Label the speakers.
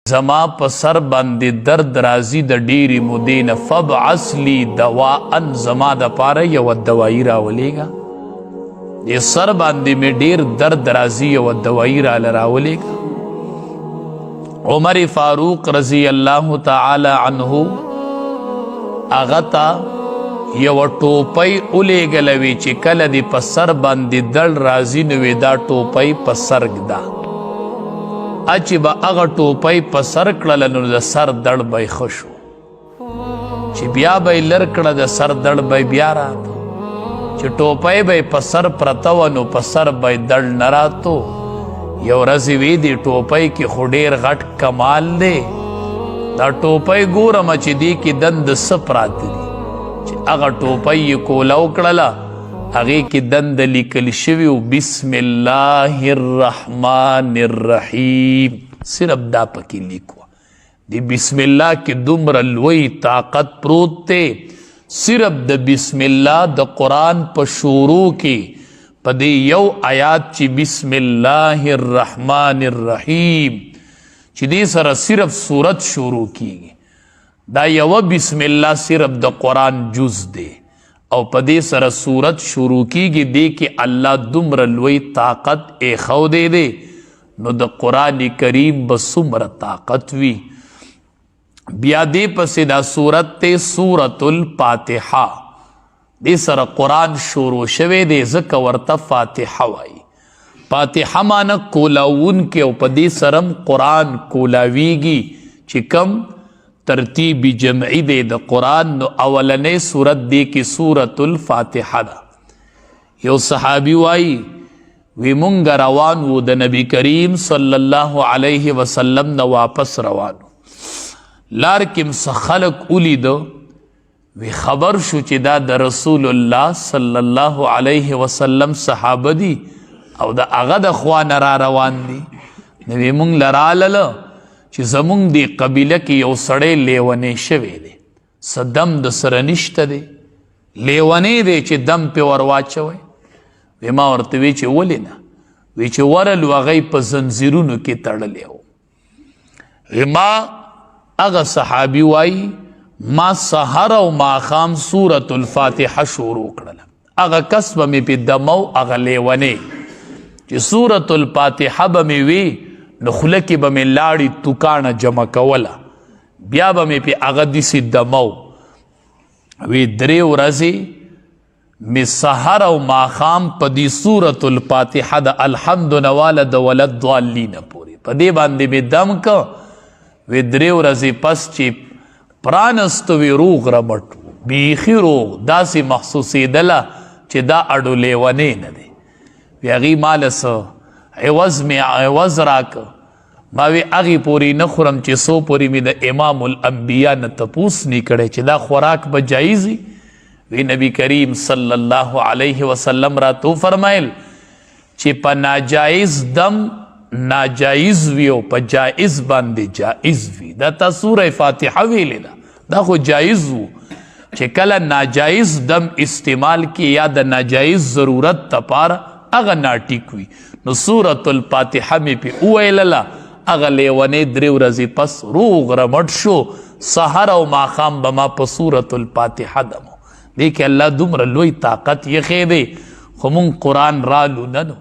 Speaker 1: زما په سر باندې درد راځي د ډېرې مودې نه فبعث لي دواء زما دپاره یوه دوایي راولېږه دې سر باندې مې ډېر درد راځي یوه دوایي راله راولېږه عمر فاروق رضی الله تعالی عنه هغه ته یوه ټوپۍ ولېږله وي چې کله دې په سر باندې دړ راځي نو وې دا ټوپۍ په سر ږده چې به هغه ټوپۍ په سر کړله نو د سر دړ به یې ښه شو چې بیا به یې لر کړه د سر دړ به یې بیا راته چې ټوپۍ به یې په سر پرته وه نو په سر به یې دړ نه راتو یو ورځ یې وی دې ټوپۍ کې خو ډېر غټ کمال دی دا ټوپۍ ګورمه چې دې کې دند څه پراته دي چې هغه ټوپۍ یې کوله وکړله هغې کې دند لیکل شوي و بسم الله الرحمن الرحیم صرف دا پکې لیکوه د بسم الله کې دومره لوی طاقت پروت دی صرف د بسم الله د قرآن په شروع کې په دې یو آیات چې بسم الله الرحمن الرحیم چې دې سره صرف صورت شروع کیږي دا یوه بسم الله صرف د قرآن جز دی او په دې سره صورت شروع کیږي دې کې الله دومره لوی طاقت ایښودی دی نو د قرآن کریم به څومره طاقت وي بیا دې پسې دا صورت دی سورة الفاتحه دې سره قرآن شروع شوی دی ځکه ورته فاتحه وایي فاتحه معنی کولاوونکې او په دې سره قرآن کولاویږي چې کم ترتیبی جمعی دے دا قرآن نو اولنے سورت دے کی سورت الفاتحہ دا یو صحابی وائی وی منگا روانو دا نبی کریم صلی اللہ علیہ وسلم نا واپس روانو لارکم سخلق اولی دو وی خبر شو چی دا دا رسول اللہ صلی اللہ علیہ وسلم صحابہ دی او دا اغا دا خوان را روان دی نوی منگ لرالل چې زمونږ دی قبیله کې یو سړی لیونی شوی دی څه دم د سره نشته دی لیونی دی چې دم پې ور واچوی وی ما ورته وی چې ولې نه وی چې ورلو هغه په زنځیرونو کې تړلی و ما هغه صحابي وایي ما سحر او ماښام سورة الفاتحه شروع کړله هغه کس به مې پې دمو هغه لیونی چې سورة الفاتحه به مې وی نو خوله کې به مې لاړې توکانه جمع کوله بیا به مې پې هغه داسې دمو وی 3 ورځې مې سحر او ماښام په دې سورة الفاتحه د الحمد نواله د ولد ضالینه پورې په دې باندې مې دم که وی 3 ورځې پس چې پرانستو وی روغ رمټ بیخي روغ داسې محسوسېدله چې دا اډو لیونی نه دی وی هغې ماله څه عوض راک ما وی اغی پوری نخورم چې سو پوری می د امام الانبیاء نه تپوس نی کړي چې دا خوراک به جایزی وی نبی کریم صلی الله علیه وسلم را تو فرمایل چې په ناجایز دم ناجایز وی او په جایز باندې جایز وی دا تا سوره فاتحه ویل دا خو جایز وو چې کله ناجایز دم استعمال کی یا د ناجایز ضرورت تپاره اغا ناٹک وی نو سورة الفاتحه می پی اویللا اغا لیوانی 3 ورځې پس روغ رمټ شو سحر او ماښام به ما په سورة الفاتحه دمو دیکھ اللہ دومره لوی طاقت یخی دی خو مون قرآن رالو ننو